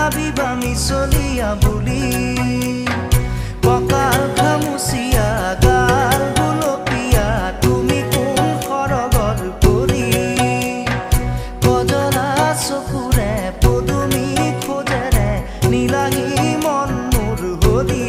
ভাবিবা মিছলিয়া বুলি কঁকাল খামুচিয়া গাল গুলপীয়া তুমি কোন সৰগৰ পৰি কজলা চকুৰে পদুমী খোজেৰে নিলাহি মন মোৰ হৰি